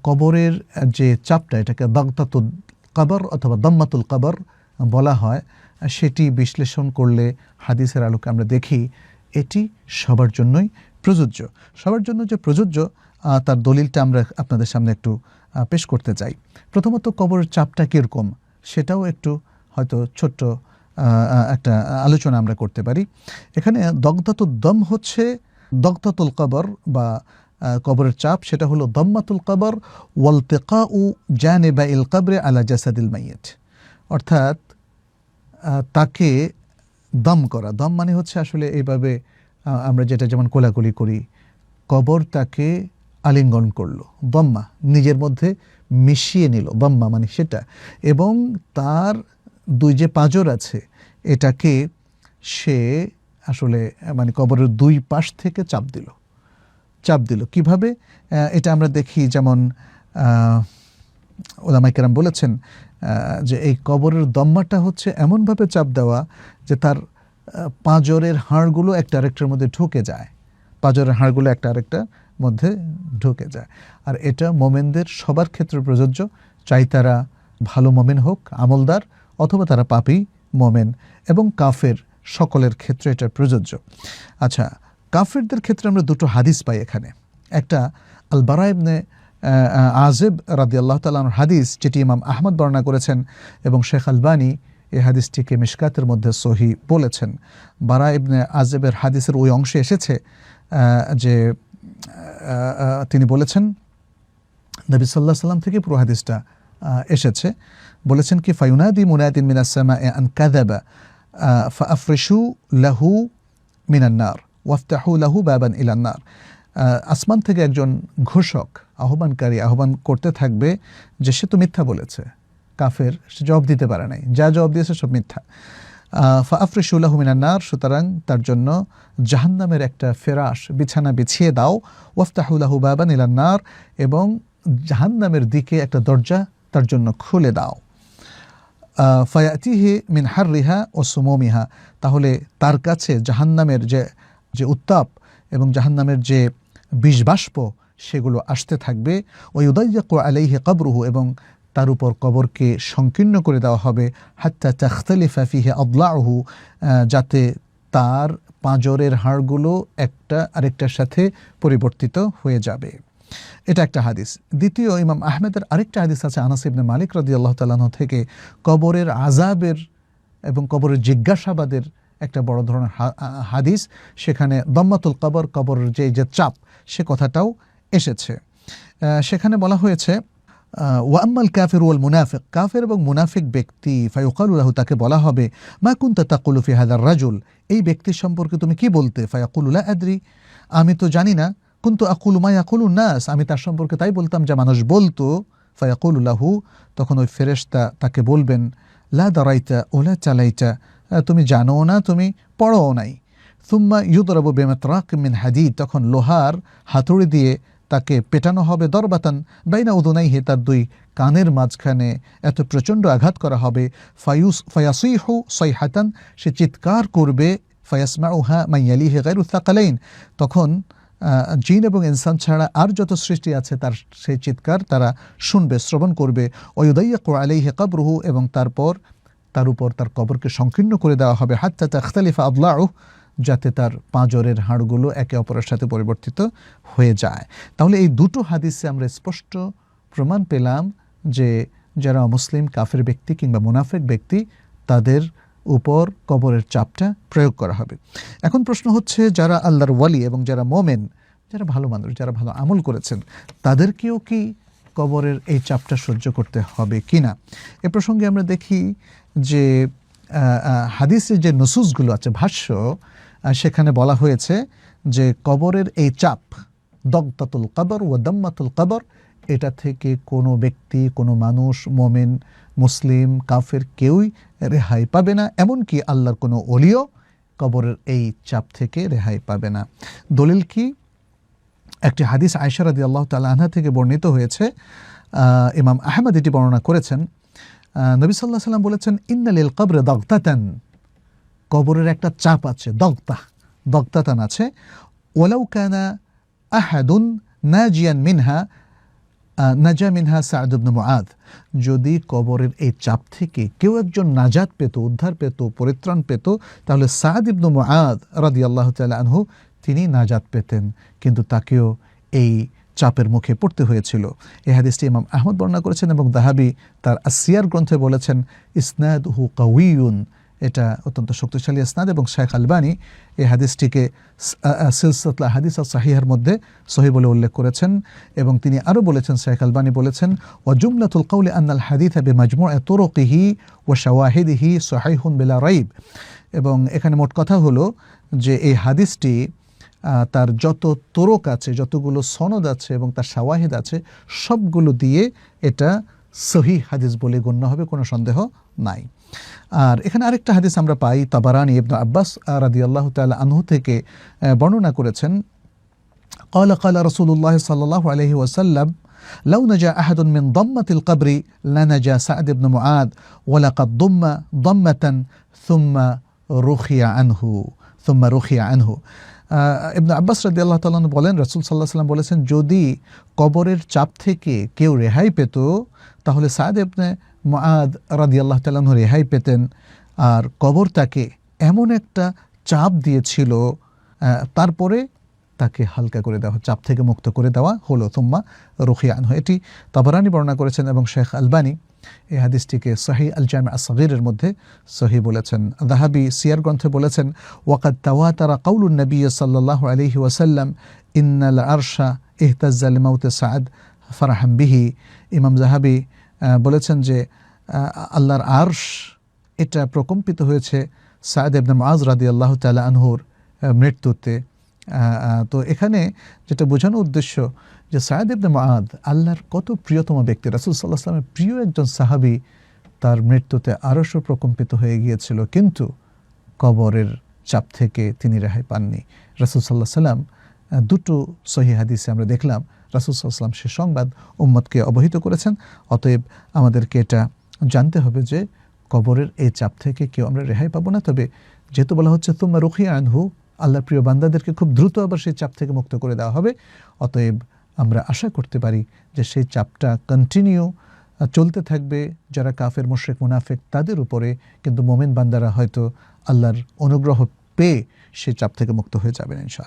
কবরের যে চাপটা, এটাকে দাগতাতুল কবর অথবা দাম্মাতুল কবর বলা হয়, সেটি বিশ্লেষণ করলে হাদিসের আলোকে আমরা দেখি এটি সবার জন্যই প্রযোজ্য। সবার জন্য যে প্রযোজ্য তার দলিলটা আমরা আপনাদের সামনে একটু পেশ করতে চাই। প্রথমত কবরের চাপটা কীরকম সেটাও একটু হয়তো ছোট্ট একটা আলোচনা আমরা করতে পারি। এখানে দগদাতুল দম হচ্ছে দগদাতুল কবর বা কবরের চাপ, সেটা হলো দম্মাতুল কবর ওয়ালতিকাউ জানিবাইল কবরে আলা জাসাদিল মাইয়িত, অর্থাৎ তাকে দম করা। দম মানে হচ্ছে আসলে এইভাবে আমরা যেটা যেমন কোলাকুলি করি, কবর তাকে আলিঙ্গন করলো, দম্মা নিজের মধ্যে মিশিয়ে নিল, দম্মা মানে সেটা। এবং তার দুই যে পাঁজর আছে এটাকে সে আসলে মানে কবরের দুই পাশ থেকে চাপ দিল। কিভাবে এটা আমরা দেখি, যেমন ওলামায়ে কেরাম বলেছেন যে এই কবরের দম্মাটা হচ্ছে এমনভাবে চাপ দেওয়া যে তার পাঁজরের হাড়গুলো একটা আরেকটার মধ্যে ঢুকে যায়, পাঁজরের হাড়গুলো একটা আরেকটার মধ্যে ঢুকে যায়। আর এটা মোমেনদের সবার ক্ষেত্রে প্রযোজ্য, চাই তারা ভালো মোমেন হোক, আমলদার, অথবা তারা পাপী মোমেন, এবং কাফের, সকলের ক্ষেত্রে এটা প্রযোজ্য। আচ্ছা, কাফেরদের ক্ষেত্রে আমরা দুটো হাদিস পাই এখানে। একটা আল বারা ইবনে আযিব রাদিয়াল্লাহু তাআলা আনহুর হাদিস, যেটি ইমাম আহমদ বর্ণনা করেছেন এবং শেখ আলবানী এই হাদিসটিকে মিশকাতের মধ্যে সহি বলেছেন। বারা ইবনে আযিবের হাদিসের ওই অংশে এসেছে যে তিনি বলেছেন, নবী সাল্লাল্লাহু আলাইহি ওয়াসাল্লাম থেকে পুরো হাদিসটা এসেছে, বলেছেন কি ফায়ুনাদি মুনাদিন মিনাস সামা'i আন কাযাবা ফাআফরিশু লাহু মিনান নার ওয়াফতাহু লাহু বাবান ইলান নার। আসমান থেকে একজন ঘোষক, আহ্বানকারী আহ্বান করতে থাকবে যে সে তো মিথ্যা বলেছে, কাফের, সে জবাব দিতে পারে নাই, যা জবাব দিয়েছে সব মিথ্যা। ফাআফরিশু লাহু মিনান নার, সুতরাং তার জন্য জাহান্নামের একটা ফেরাশ, বিছানা বিছিয়ে দাও, ওয়াফতাহু লাহু বাবান ইলান নার, এবং জাহান্নামের দিকে একটা দরজা তার জন্য খুলে দাও। ফায়াতিহি মিন হাররিহা ও সুমুমিহা, তাহলে তার কাছে জাহান্নামের যে উত্তাপ এবং জাহান্নামের যে বিষবাষ্প সেগুলো আসতে থাকবে। ওয়ুদাইয়াকু আলাইহি কবরুহু, এবং তার উপর কবরকে সংকীর্ণ করে দেওয়া হবে। হাত্তা তাখতালিফা ফিহি আদলাউহু, যাতে তার পাঁজরের হাড়গুলো একটা আরেকটার সাথে পরিবর্তিত হয়ে যাবে। এটা একটা হাদিস। দ্বিতীয়, ইমাম আহমেদের আরেকটা হাদিস আছে আনাস ইবনে মালিক রাদিয়াল্লাহু তাআলা আনহু থেকে, কবরের আযাবের এবং কবরের জিজ্ঞাসাবাদের একটা বড় ধরনের হাদিস। সেখানে দম্মাতুল কবর, কবরের যে চাপ, সে কথাটাও এসেছে। সেখানে বলা হয়েছে ওয়া আম্মাল কাফির ওয়াল মুনাফিক, কাফের এবং মুনাফিক ব্যক্তি, ফায়ুকালু লাহু, তাকে বলা হবে মা কুনতা তাকুলু ফি হাযার রাজুল, এই ব্যক্তির সম্পর্কে তুমি কি বলতে? ফায়াকুলু লা আদরি, আমি তো জানি না। কুনতু আকুলু মা ইয়াকুলুন নাস, আমি তার সম্পর্কে তাই বলতাম যা মানুষ বলতো। ফায়াকুলু লাহু, তখন ওই ফেরেশতা তাকে বলবেন লা দারাইতা ওলা চালাইতা, তুমি জানো না, তুমি পড়োও নাই। সুম্মা ইউদরাবু বিমাতরাক মিন হাদিদ, তখন লোহার হাতুড়ি দিয়ে তাকে পেটানো হবে, দরবাতান বাইনা উদুনাইহি, তার দুই কানের মাঝখানে এত প্রচণ্ড আঘাত করা হবে। ফায়াসিহু সাইহাতান, সে চিৎকার করবে, ফায়াসমাউহা মান ইয়ালিহি গায়রু সাকালাইন, তখন জিন এবং ইনসান ছাড়া আর যত সৃষ্টি আছে তার সেই চিৎকার তারা শুনবে, শ্রবণ করবে। ওয়ুদাইয়াকু আলাইহি কবরুহু, এবং তারপর তার উপর তার কবরকে সংকীর্ণ করে দেওয়া হবে। হাত্তা তাখতালিফা আদলাউহু, যাতে তার পাঁজরের হাড়গুলো একে অপরের সাথে পরিবর্তিত হয়ে যায়। তাহলে এই দুটো হাদিসে আমরা স্পষ্ট প্রমাণ পেলাম যে যারা মুসলিম কাফের ব্যক্তি কিংবা মুনাফিক ব্যক্তি, তাদের উপর কবরের চাপটা প্রয়োগ করা হবে। এখন প্রশ্ন হচ্ছে, যারা আল্লাহর ওয়ালি এবং যারা মোমেন, যারা ভালো মানুষ, যারা ভালো আমল করেছেন, তাদেরকেও কি কবরের এই চাপটা সহ্য করতে হবে কি না? এ প্রসঙ্গে আমরা দেখি যে হাদিসের যে নুসুসগুলো আছে, ভাষ্য, সেখানে বলা হয়েছে যে কবরের এই চাপ, দগতাতুল কবর ও দাম্মাতুল কবর, এটা থেকে কোনো ব্যক্তি, কোনো মানুষ, মোমেন, মুসলিম, কাফের, কেউই রেহাই পাবে না। এমনকি আল্লাহর কোনো ওলিও কবরের এই চাপ থেকে রেহাই পাবে না। দলিল কি? একটি হাদিস আয়েশা রাদিয়াল্লাহু তাআলা আনহা থেকে বর্ণিত হয়েছে, ইমাম আহমদ এটি বর্ণনা করেছেন। নবী সাল্লাল্লাহু আলাইহি ওয়াসাল্লাম বলেছেন, ইন্না লিল কবরি দাগতাতান, কবরের একটা চাপ আছে, দগতাতান আছে। ওয়ালাউ কানা আহাদুন নাজিয়ান মিনহা নাজা মিনহা সাদ ইবনে মুআদ, যদি কবরের এই চাপ থেকে কেউ একজন নাজাত পেত, উদ্ধার পেত, পরিত্রাণ পেত, তাহলে সাদ ইবনে মুআদ রাদিয়াল্লাহু তাআলা আনহু তিনি নাজাত পেতেন, কিন্তু তাকেও এই চাপের মুখে পড়তে হয়েছিল। এই হাদিসটি ইমাম আহমদ বর্ণনা করেছেন এবং দাহাবি তার আসিয়ার গ্রন্থে বলেছেন ইসনাদুহু কাউইয়ুন, এটা অত্যন্ত শক্তিশালী ইসনাদ, এবং শেখ আলবানী এই হাদিসটিকে সিলসিলাতুল আহাদিস আস-সাহিহার মধ্যে সহিহ বলে উল্লেখ করেছেন। এবং তিনি আরও বলেছেন, শেখ আলবানী বলেছেন ওয়া জুমলাতুল কাউলি আন্নাল হাদিসা বিমাজমু'i তুরুকিহি ওয়া শাওয়াহিদিহি সহিহুন বিলা রাইব। এবং এখানে মোট কথা হলো যে এই হাদিসটি তার যত তোরক আছে, যতগুলো সনদ আছে এবং তার শাওয়াহিদ আছে, সবগুলো দিয়ে এটা সহিহ হাদিস বলে গণ্য হবে, কোনো সন্দেহ নাই। আর এখানে আরেকটা হাদিস আমরা পাই, তাবারানী ইবনে আব্বাস রাদিয়াল্লাহু তাআলা আনহু থেকে বর্ণনা করেছেন, قال قال رسول الله صلى الله عليه وسلم لو نجا أحد من ضمة القبر لنجا سعد بن معاذ ولقد ضم ضمة ثم رخي عنه ইবনে আব্বাস রাদিয়াল্লাহু তাআলা বলেন, রাসূল সাল্লাল্লাহু আলাইহি ওয়াসাল্লাম বলেছেন, যদি কবরের চাপ থেকে কেউ রেহাই পেত তাহলে সাদ ইবনে মুআদ রাদিয়াল্লাহু তাআলা রেহাই পেতেন। আর কবর তাকে এমন একটা চাপ দিয়েছিল, তারপরে তাকে হালকা করে দেওয়া, চাপ থেকে মুক্ত করে দেওয়া হলো। তুম্মা রুখিয়া আনহু, এটি তাবারানী বর্ণনা করেছেন এবং শেখ আলবানী এই হাদিসটিকে সহিহ আল জামি' আস-সগীরের মধ্যে সহিহ বলেছেন। দাহাবি সিয়ার গ্রন্থে বলেছেন ওয়াকাদ তাওয়াতারা কাউলুন নবী সাল্লাল্লাহু আলাইহি ওয়াসাল্লাম ইন্নাল আরশা ইহতাজ্জা লিমাউতি সাদ ফারহাম বিহি। ইমাম যাহাবি বলেছেন যে আল্লাহর আরশ এটা প্রকম্পিত হয়েছে সাদ ইবনে মুআজ রাদিয়াল্লাহু তাআলা আনহুর মৃত্যুতে। তো এখানে যেটা বোঝানোর উদ্দেশ্য যে সাদ ইবনে মুআদ আল্লাহর কত প্রিয়তম ব্যক্তি, রাসূল সাল্লাল্লাহু আলাইহি ওয়াসাল্লামের প্রিয় একজন সাহাবী, তার মৃত্যুতে আরশও প্রকম্পিত হয়ে গিয়েছিল, কিন্তু কবরের চাপ থেকে তিনি রেহাই পাননি। রাসূল সাল্লাল্লাহু আলাইহি ওয়াসাল্লাম দুটো সহিহ হাদিসে আমরা দেখলাম রাসূল সাল্লাল্লাহু আলাইহি ওয়াসাল্লাম সে সংবাদ উম্মতকে অবহিত করেছেন। অতএব আমাদেরকে এটা জানতে হবে যে কবরের এই চাপ থেকে কেউ আমরা রেহাই পাবো না। তবে যেহেতু বলা হচ্ছে তুম্মা রুখিয়া আনহু, আল্লাহর প্রিয় বান্দাদেরকে খুব দ্রুত আবার সেই চাপ থেকে মুক্ত করে দেওয়া হবে। অতএব আমরা আশা করতে পারি যে সেই চাপটা কন্টিনিউ চলতে থাকবে যারা কাফের, মুশরিক, মুনাফিক তাদের উপরে, কিন্তু মুমিন বান্দারা হয়তো আল্লাহর অনুগ্রহ পেয়ে সেই চাপ থেকে মুক্ত হয়ে যাবেন ইনশাআল্লাহ।